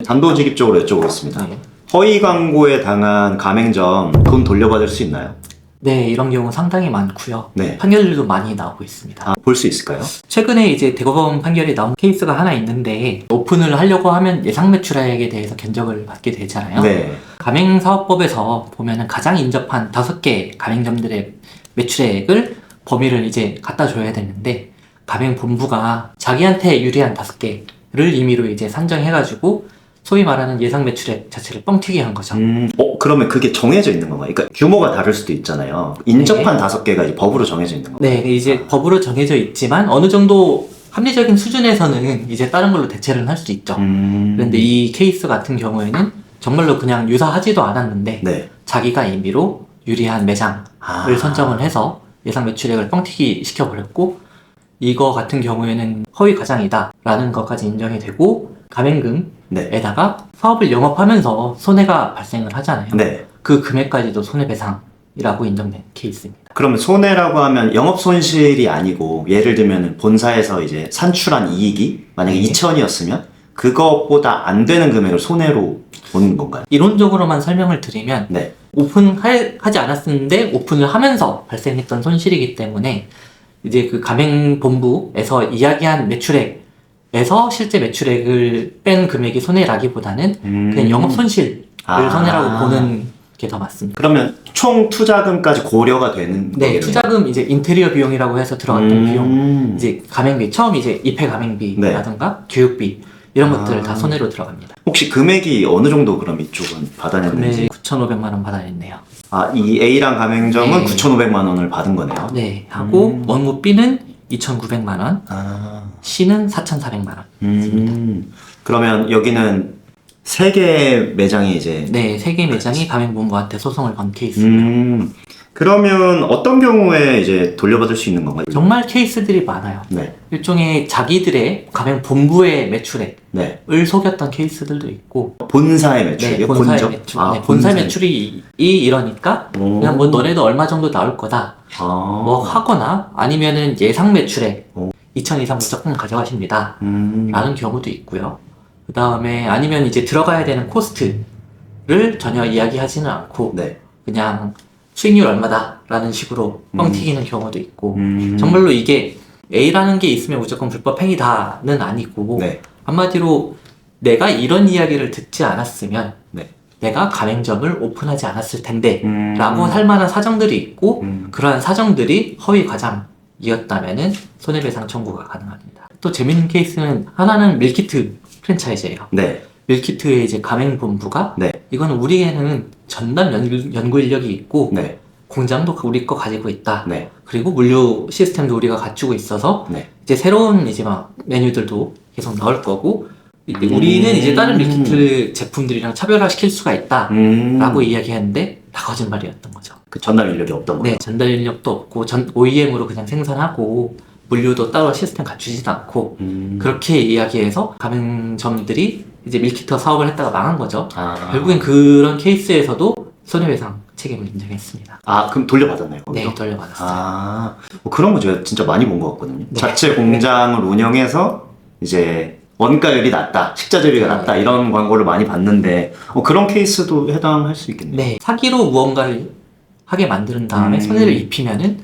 단도직입적으로 여쭤보겠습니다. 네. 허위 광고에 당한 가맹점 돈 돌려받을 수 있나요? 네, 이런 경우 상당히 많고요. 네. 판결들도 많이 나오고 있습니다. 볼 수 있을까요? 최근에 이제 대법원 판결이 나온 케이스가 하나 있는데, 오픈을 하려고 하면 예상 매출액에 대해서 견적을 받게 되잖아요. 네. 가맹사업법에서 보면은 가장 인접한 5개 가맹점들의 매출액을 범위를 이제 갖다 줘야 되는데, 가맹본부가 자기한테 유리한 5개를 임의로 이제 산정해가지고 소위 말하는 예상 매출액 자체를 뻥튀기 한 거죠. 그러면 그게 정해져 있는 건가요? 그러니까 규모가 다를 수도 있잖아요. 인접한 5개가 이제 법으로 정해져 있는 건가요? 네, 이제 법으로 정해져 있지만 어느 정도 합리적인 수준에서는 이제 다른 걸로 대체를 할 수 있죠. 그런데 이 케이스 같은 경우에는 정말로 그냥 유사하지도 않았는데 네. 자기가 임의로 유리한 매장을 선정을 해서 예상 매출액을 뻥튀기 시켜버렸고, 이거 같은 경우에는 허위 과장이다 라는 것까지 인정이 되고, 가맹금에다가 사업을 영업하면서 손해가 발생을 하잖아요. 네. 그 금액까지도 손해배상이라고 인정된 케이스입니다. 그러면 손해라고 하면 영업 손실이 아니고, 예를 들면 본사에서 이제 산출한 이익이 만약에 네. 2천이었으면 그것보다 안 되는 금액을 손해로 보는 건가요? 이론적으로만 설명을 드리면, 네. 오픈하지 않았는데 오픈을 하면서 발생했던 손실이기 때문에 이제 그 가맹본부에서 이야기한 매출액에서 실제 매출액을 뺀 금액이 손해라기보다는 그냥 영업 손실을 손해라고 보는 게 더 맞습니다. 그러면 총 투자금까지 고려가 되는 네, 거겠네요. 투자금 이제 인테리어 비용이라고 해서 들어갔던 비용, 이제 가맹비, 처음 이제 입회 가맹비라든가 교육비 이런 것들 다 손해로 들어갑니다. 혹시 금액이 어느 정도 그럼 이쪽은 받아냈는지? 금액 9,500만 원 받아냈네요. 이 A랑 가맹점은 네. 9,500만 원을 받은 거네요. 네, 하고 원무 B는 2,900만 원, C는 4,400만 원. 그러면 여기는 3개 매장이 이제 네, 3개 매장이 가맹본부한테 소송을 건 케이스입니다. 그러면 어떤 경우에 이제 돌려받을 수 있는 건가요? 정말 케이스들이 많아요. 네. 일종의 자기들의 가맹본부의 매출액을 네. 속였던 케이스들도 있고, 본사의 매출이요? 본사의 본점? 매출. 네, 본사의 매출이 이러니까 그냥 뭐 너네도 얼마 정도 나올 거다 뭐 하거나, 아니면은 예상 매출액 2천 이상 무조건 가져가십니다 라는 경우도 있고요. 그 다음에 아니면 이제 들어가야 되는 코스트를 전혀 이야기하지는 않고 네. 그냥 수익률 얼마다 라는 식으로 뻥튀기는 경우도 있고, 정말로 이게 A라는 게 있으면 무조건 불법 행위다는 아니고, 네. 한마디로 내가 이런 이야기를 듣지 않았으면 네. 내가 가맹점을 오픈하지 않았을 텐데 라고 할 만한 사정들이 있고, 그러한 사정들이 허위 과장이었다면은 손해배상 청구가 가능합니다. 또 재밌는 케이스는 하나는 밀키트 프랜차이즈예요. 네. 밀키트의 이제 가맹본부가 네. 이건 우리에는 전담 연구 인력이 있고 네. 공장도 우리 거 가지고 있다. 네. 그리고 물류 시스템도 우리가 갖추고 있어서 네. 이제 새로운 이제 막 메뉴들도 계속 나올 거고, 우리는 이제 다른 밀키트 제품들이랑 차별화시킬 수가 있다라고 이야기했는데 다 거짓말이었던 거죠. 그 전담 인력이 없던 거예요? 네, 전달 인력도 없고 OEM으로 그냥 생산하고 물류도 따로 시스템 갖추지도 않고 그렇게 이야기해서 가맹점들이 이제 밀키트 사업을 했다가 망한 거죠. 결국엔 그런 케이스에서도 손해배상 책임을 인정했습니다. 그럼 돌려받았나요? 거기서? 네, 돌려받았어요. 그런 거 제가 진짜 많이 본 것 같거든요. 네. 자체 공장을 운영해서 이제 원가율이 낮다, 식자재비가 낮다 이런 광고를 많이 봤는데 그런 케이스도 해당할 수 있겠네요. 네, 사기로 무언가를 하게 만든 다음에 손해를 입히면은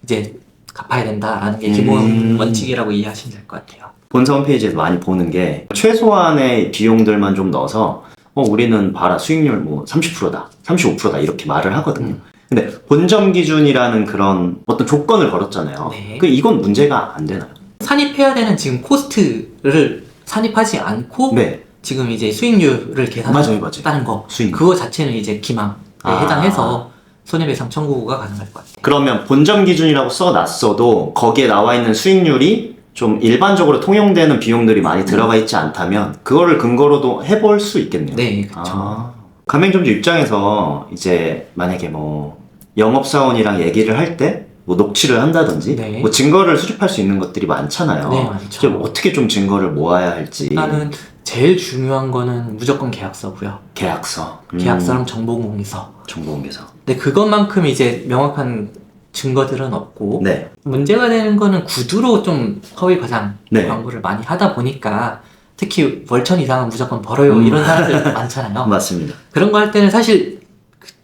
이제 갚아야 된다라는 게 기본 원칙이라고 이해하시면 될 것 같아요. 본사 홈페이지에서 많이 보는 게 최소한의 비용들만 좀 넣어서 우리는 봐라 수익률 뭐 30%다, 35%다 이렇게 말을 하거든요. 근데 본점 기준이라는 그런 어떤 조건을 걸었잖아요. 네. 이건 문제가 안 되나요? 산입해야 되는 지금 코스트를 산입하지 않고 네. 지금 이제 수익률을 계산했다는 거, 수익률. 그거 자체는 이제 기망에 해당해서 손해배상 청구가 가능할 것 같아요. 그러면 본점 기준이라고 써놨어도 거기에 나와 있는 수익률이 좀 일반적으로 통용되는 비용들이 많이 들어가 있지 않다면 그거를 근거로도 해볼 수 있겠네요. 네, 그렇죠. 가맹점주 입장에서 이제 만약에 뭐 영업사원이랑 얘기를 할 때 뭐 녹취를 한다든지 네. 뭐 증거를 수집할 수 있는 것들이 많잖아요. 네, 많죠. 이제 어떻게 좀 증거를 모아야 할지. 일단은 제일 중요한 거는 무조건 계약서고요. 계약서. 계약서랑 정보공개서. 정보공개서. 근데 그것만큼 이제 명확한 증거들은 없고, 네. 문제가 되는 거는 구두로 좀 허위 과장 네. 광고를 많이 하다 보니까 특히 월천 이상은 무조건 벌어요. 이런 사람들 많잖아요. 맞습니다. 그런 거 할 때는 사실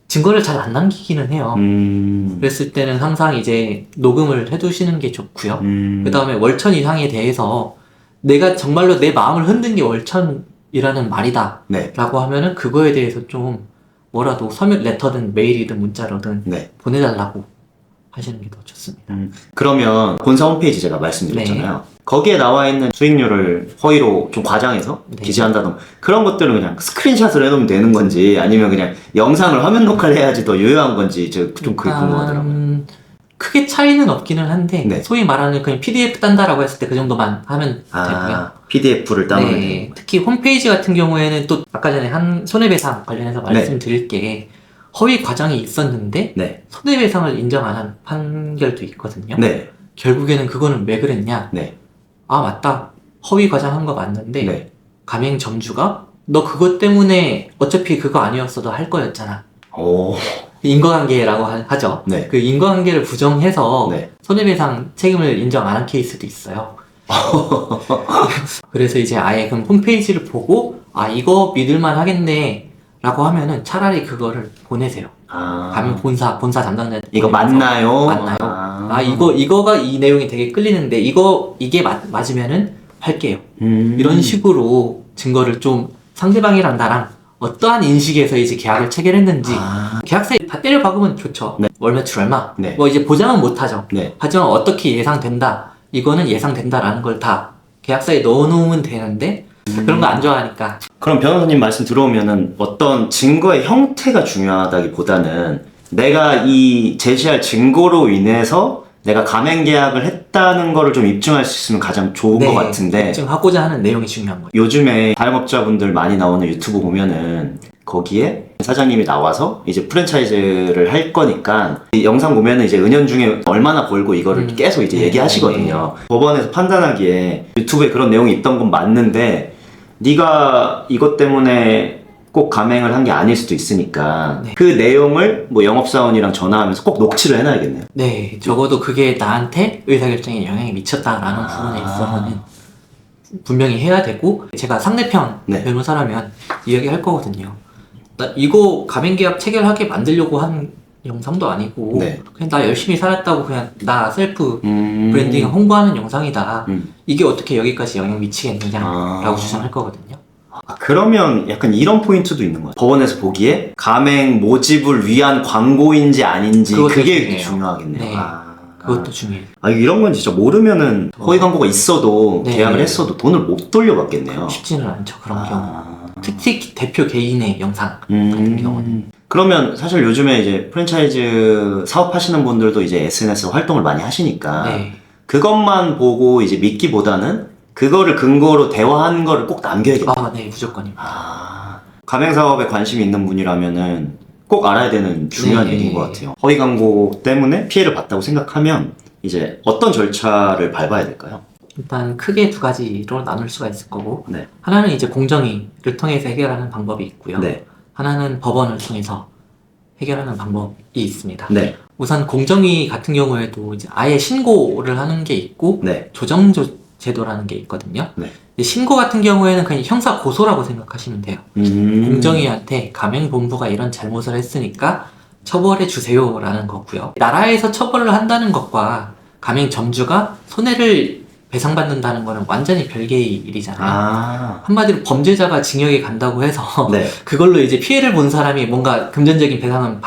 증거를 잘 안 남기기는 해요. 그랬을 때는 항상 이제 녹음을 해두시는 게 좋고요. 그 다음에 월천 이상에 대해서 내가 정말로 내 마음을 흔든 게 월천이라는 말이다. 네. 라고 하면은 그거에 대해서 좀 뭐라도 서면 레터든 메일이든 문자로든 네. 보내달라고 하시는 게 더 좋습니다. 그러면 본사 홈페이지 제가 말씀드렸잖아요. 거기에 나와 있는 수익률을 허위로 좀 과장해서 네. 기재한다던가 그런 것들은 그냥 스크린샷을 해놓으면 되는 건지 아니면 그냥 영상을 화면 녹화를 해야지 더 유효한 건지 좀 그게 궁금하더라고요. 크게 차이는 없기는 한데 네. 소위 말하는 그냥 PDF 딴다라고 했을 때 그 정도만 하면 되고요. PDF를 다운로드. 네, 특히 홈페이지 같은 경우에는 또 아까 전에 한 손해배상 관련해서 말씀드릴 게 허위 과장이 있었는데 네. 손해배상을 인정 안 한 판결도 있거든요. 네. 결국에는 그거는 왜 그랬냐? 네. 아 맞다, 허위 과장한 거 맞는데 네. 가맹 점주가 너 그것 때문에 어차피 그거 아니었어도 할 거였잖아. 오. 인과관계라고 하죠. 네. 그 인과관계를 부정해서 네. 손해배상 책임을 인정 안 한 케이스도 있어요. 그래서 이제 아예 그럼 홈페이지를 보고 아 이거 믿을만 하겠네 라고 하면은 차라리 그거를 보내세요. 가면 본사 담당자 이거 맞나요? 맞나요? 이거가 이 내용이 되게 끌리는데 이게 맞으면은 할게요. 이런 식으로 증거를 좀 상대방이랑 나랑 어떠한 인식에서 이제 계약을 체결했는지 계약서에 다 때려 박으면 좋죠. 네. 월 매출 얼마? 네. 뭐 이제 보장은 못하죠. 네. 하지만 어떻게 예상된다. 이거는 예상된다라는 걸 다 계약서에 넣어놓으면 되는데 그런 거 안 좋아하니까. 그럼 변호사님 말씀 들어오면은 어떤 증거의 형태가 중요하다기보다는 내가 이 제시할 증거로 인해서 내가 가맹 계약을 했다는 거를 좀 입증할 수 있으면 가장 좋은 것 같은데 지금 하고자 하는 내용이 중요한 거죠. 요즘에 자영업자분들 많이 나오는 유튜브 보면은 거기에 사장님이 나와서 이제 프랜차이즈를 할 거니까 이 영상 보면은 이제 은연중에 얼마나 벌고 이거를 계속 이제 얘기하시거든요. 법원에서 판단하기에 유튜브에 그런 내용이 있던 건 맞는데 네가 이것 때문에 꼭 가맹을 한 게 아닐 수도 있으니까 그 내용을 뭐 영업사원이랑 전화하면서 꼭 녹취를 해놔야겠네요. 네, 적어도 그게 나한테 의사결정에 영향이 미쳤다라는 부분에 있어서는 분명히 해야 되고 제가 상대편 변호사라면 이야기할 거거든요. 나 이거 가맹계약 체결하게 만들려고 한 영상도 아니고 그냥 나 열심히 살았다고 그냥 나 셀프 브랜딩 홍보하는 영상이다. 이게 어떻게 여기까지 영향 미치겠느냐라고 주장할 거거든요. 그러면 약간 이런 포인트도 있는 것 같아요. 법원에서 보기에 가맹 모집을 위한 광고인지 아닌지 그게 중요하겠네요. 네. 그것도 중요해요. 이런 건 진짜 모르면은 허위 광고가 있어도 계약을 했어도 돈을 못 돌려받겠네요. 쉽지는 않죠, 그런 경우. 특히 대표 개인의 영상 같은 경우는. 그러면 사실 요즘에 이제 프랜차이즈 사업하시는 분들도 이제 SNS 활동을 많이 하시니까 그것만 보고 이제 믿기보다는 그거를 근거로 대화한 거를 꼭 남겨야겠다. 네, 무조건입니다. 가맹 사업에 관심이 있는 분이라면은 꼭 알아야 되는 중요한 얘기인 것 같아요. 허위 광고 때문에 피해를 봤다고 생각하면 이제 어떤 절차를 밟아야 될까요? 일단 크게 두 가지로 나눌 수가 있을 거고 하나는 이제 공정위를 통해서 해결하는 방법이 있고요. 하나는 법원을 통해서 해결하는 방법이 있습니다. 우선 공정위 같은 경우에도 이제 아예 신고를 하는 게 있고 조정 제도라는 게 있거든요. 신고 같은 경우에는 그냥 형사 고소라고 생각하시면 돼요. 공정위한테 가맹본부가 이런 잘못을 했으니까 처벌해 주세요라는 거고요. 나라에서 처벌을 한다는 것과 가맹점주가 손해를 배상받는다는 거는 완전히 별개의 일이잖아요. 한마디로 범죄자가 징역에 간다고 해서 그걸로 이제 피해를 본 사람이 뭔가 금전적인 배상은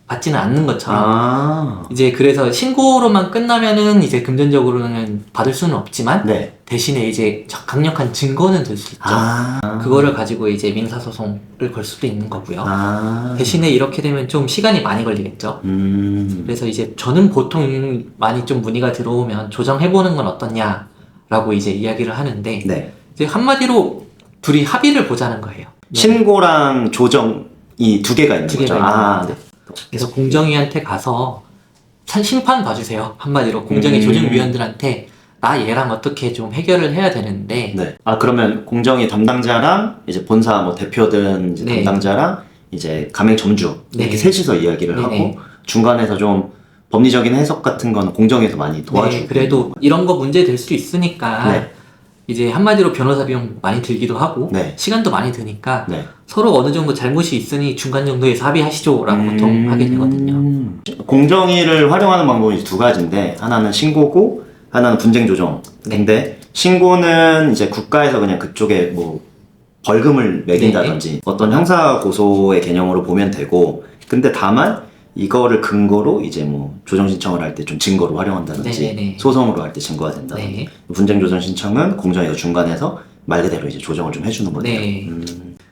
받지는 않는 것처럼 이제 그래서 신고로만 끝나면은 이제 금전적으로는 받을 수는 없지만 대신에 이제 강력한 증거는 될 수 있죠. 그거를 가지고 이제 민사소송을 걸 수도 있는 거고요. 대신에 이렇게 되면 좀 시간이 많이 걸리겠죠. 그래서 이제 저는 보통 많이 좀 문의가 들어오면 조정해보는 건 어떻냐라고 이제 이야기를 하는데 이제 한마디로 둘이 합의를 보자는 거예요. 신고랑 조정이 두 개가 있는 거죠. 그래서 공정위한테 가서 심판 봐주세요. 한마디로 공정위 조정위원들한테 나 얘랑 어떻게 좀 해결을 해야 되는데 그러면 공정위 담당자랑 이제 본사 뭐 대표든 이제 담당자랑 이제 가맹 점주 이렇게 셋이서 이야기를 하고 중간에서 좀 법리적인 해석 같은 거는 공정위에서 많이 도와주고 그래도 이런 거 문제 될 수 있으니까 이제 한마디로 변호사 비용 많이 들기도 하고 네. 시간도 많이 드니까 네. 서로 어느 정도 잘못이 있으니 중간 정도에서 합의하시죠라고 보통 하게 되거든요. 공정위를 활용하는 방법이 두 가지인데 하나는 신고고 하나는 분쟁 조정. 네. 근데 신고는 이제 국가에서 그냥 그쪽에 뭐 벌금을 매긴다든지 어떤 형사 고소의 개념으로 보면 되고, 근데 다만 이거를 근거로 이제 뭐 조정 신청을 할 때 좀 증거로 활용한다든지 네네네. 소송으로 할 때 증거가 된다든지 네. 분쟁 조정 신청은 공정위가 중간에서 말 그대로 이제 조정을 좀 해주는 거네요. 네.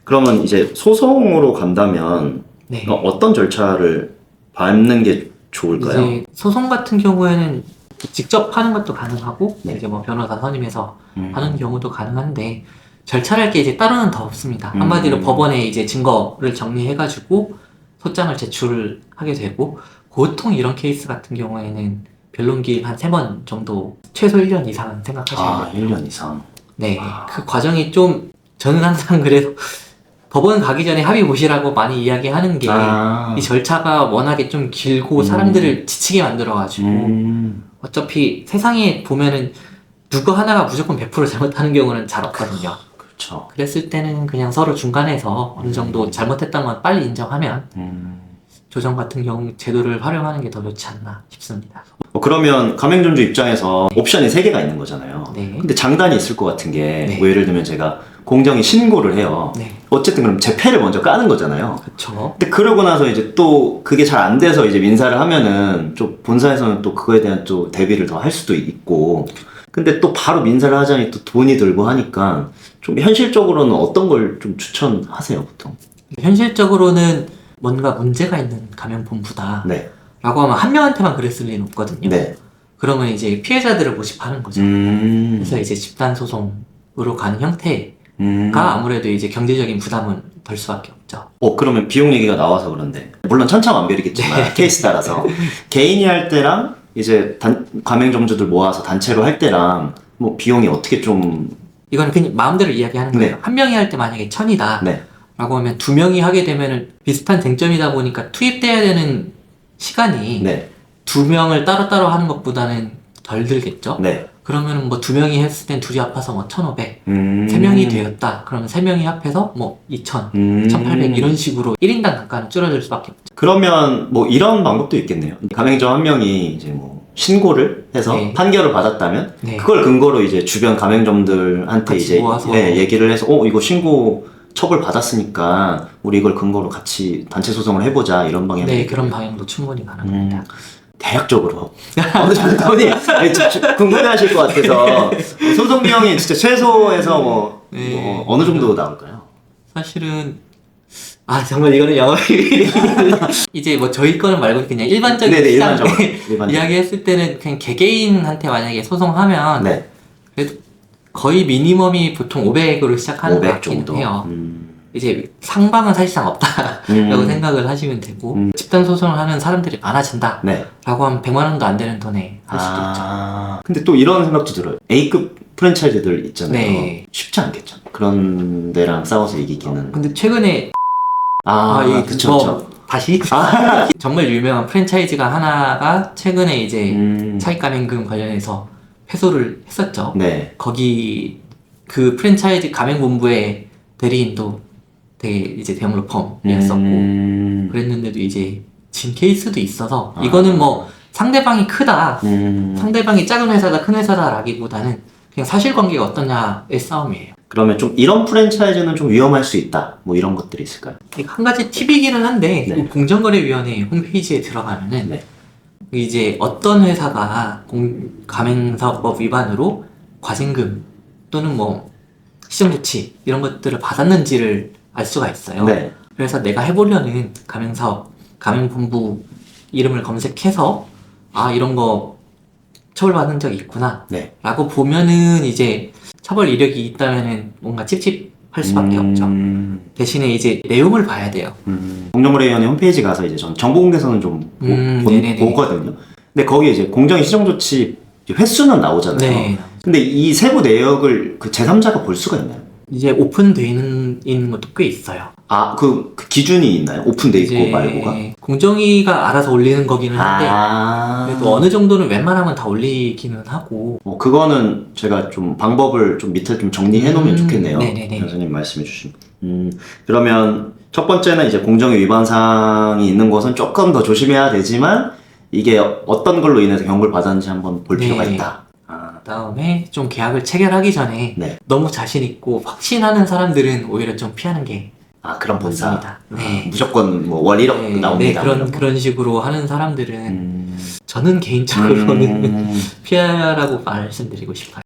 그러면 이제 소송으로 간다면 네. 어떤 절차를 밟는 게 좋을까요? 이제 소송 같은 경우에는 직접 하는 것도 가능하고 네. 이제 뭐 변호사 선임해서 하는 경우도 가능한데 절차할 게 이제 따로는 더 없습니다. 한마디로 법원에 이제 증거를 정리해가지고 소장을 제출하게 되고, 보통 이런 케이스 같은 경우에는 변론기일 한 3번 정도, 최소 1년 이상은 생각하셔야 돼요. 1년 이상. 네. 그 과정이 좀, 저는 항상 그래도 법원 가기 전에 합의 보시라고 많이 이야기하는 게, 이 절차가 워낙에 좀 길고 사람들을 지치게 만들어가지고, 어차피 세상에 보면은 누구 하나가 무조건 100% 잘못하는 경우는 잘 없거든요. 그렇죠. 그랬을 때는 그냥 서로 중간에서 어느 정도 잘못했다는 건 빨리 인정하면 조정 같은 경우 제도를 활용하는 게 더 좋지 않나 싶습니다. 그러면 가맹점주 입장에서 옵션이 3개가 있는 거잖아요. 네. 근데 장단이 있을 것 같은 게, 네. 뭐 예를 들면 제가 공정위 신고를 해요. 네. 어쨌든 그럼 제 패를 먼저 까는 거잖아요. 그쵸. 근데 그러고 나서 이제 또 그게 잘 안 돼서 이제 민사를 하면은 좀 본사에서는 또 그거에 대한 또 대비를 더 할 수도 있고, 근데 또 바로 민사를 하자니 또 돈이 들고 하니까 좀 현실적으로는 어떤 걸 좀 추천하세요, 보통? 현실적으로는 뭔가 문제가 있는 가맹본부다 네. 라고 하면 한 명한테만 그랬을 리는 없거든요. 네. 그러면 이제 피해자들을 모집하는 거죠. 그래서 이제 집단소송으로 가는 형태가 아무래도 이제 경제적인 부담은 덜 수밖에 없죠. 그러면 비용 얘기가 나와서 그런데, 물론 천차만별이겠지만 케이스 따라서 개인이 할 때랑 이제 가맹점주들 모아서 단체로 할 때랑 뭐 비용이 어떻게 좀. 이건 그냥 마음대로 이야기하는 거예요. 네. 한 명이 할 때 만약에 1000이다 네. 라고 하면 2명이 하게 되면은 비슷한 쟁점이다 보니까 투입돼야 되는 시간이 네. 2명을 따로따로 하는 것보다는 덜 들겠죠. 네. 그러면은 뭐 2명이 했을 땐 둘이 합해서 뭐 1500, 3명이 되었다 그러면 3명이 합해서 뭐 2000, 1800 이런 식으로 1인당 단가는 줄어들 수밖에 없죠. 그러면 뭐 이런 방법도 있겠네요. 가맹점 한 명이 이제 뭐 신고를 해서 네. 판결을 받았다면 네. 그걸 근거로 이제 주변 가맹점들한테 같이 이제 모아서. 얘기를 해서 이거 신고 처벌 받았으니까 우리 이걸 근거로 같이 단체 소송을 해보자, 이런 방향. 네, 그런 방향도 충분히 가능합니다. 대략적으로 어느 정도니 궁금해하실 것 같아서 소송 비용이 진짜 최소에서 뭐 어느 정도 나올까요? 사실은 정말 이거는 영업이 이제 뭐 저희 거는 말고 그냥 일반적인 네네, 시장 일반적으로. 이야기했을 때는 그냥 개개인한테 만약에 소송하면 네. 그래도 거의 미니멈이 보통 500으로 시작하는 것 500 같긴 정도. 해요. 이제 상방은 사실상 없다라고 생각을 하시면 되고 집단 소송을 하는 사람들이 많아진다 네. 라고 하면 100만 원도 안 되는 돈에 할 수도 있죠. 근데 또 이런 생각도 들어요. A급 프랜차이즈들 있잖아요. 네. 쉽지 않겠죠. 그런 데랑 싸워서 이기기는. 근데 최근에 그쵸, 그쵸. 다시 정말 유명한 프랜차이즈가 하나가 최근에 이제 차익가맹금 관련해서 패소를 했었죠. 네. 거기 그 프랜차이즈 가맹본부의 대리인도 되게 이제 대형 로펌이었었고 그랬는데도 이제 진 케이스도 있어서 이거는 뭐 상대방이 크다, 상대방이 작은 회사다, 큰 회사다라기보다는 그냥 사실관계가 어떠냐의 싸움이에요. 그러면 좀 이런 프랜차이즈는 좀 위험할 수 있다, 뭐 이런 것들이 있을까요? 한 가지 팁이기는 한데 네. 그 공정거래위원회 홈페이지에 들어가면은 네. 이제 어떤 회사가 가맹사업법 위반으로 과징금 또는 뭐 시정조치 이런 것들을 받았는지를 알 수가 있어요. 네. 그래서 내가 해보려는 가맹사업, 가맹본부 이름을 검색해서 이런 거 처벌받은 적이 있구나 네. 라고 보면은 이제 처벌 이력이 있다면은 뭔가 찝찝할 수밖에 없죠. 대신에 이제 내용을 봐야 돼요. 공정거래위원회 홈페이지 가서 이제 전 정보공개서는 좀 네네네. 보거든요. 근데 거기에 이제 공정위 시정조치 횟수는 나오잖아요. 네. 근데 이 세부 내역을 그 제3자가 볼 수가 있나요? 이제 오픈되어 있는 것도 꽤 있어요. 아, 그 기준이 있나요? 오픈돼 있고 이제 말고가? 공정위가 알아서 올리는 거기는 한데 아. 그래도 어느 정도는 웬만하면 다 올리기는 하고. 그거는 제가 좀 방법을 좀 밑에 좀 정리해 놓으면 좋겠네요. 네네네. 교수님 말씀해 주신. 그러면 첫 번째는 이제 공정위 위반 사항이 있는 곳은 조금 더 조심해야 되지만 이게 어떤 걸로 인해서 경고를 받았는지 한번 볼 필요가 네. 있다. 그다음에 좀 계약을 체결하기 전에 네. 너무 자신 있고 확신하는 사람들은 오히려 좀 피하는 게 그런 본사. 맞습니다. 네. 무조건 뭐 월 1억 네, 나옵니다. 네, 그런 식으로 하는 사람들은 음. 저는 개인적으로는 피하라고 말씀드리고 싶어요.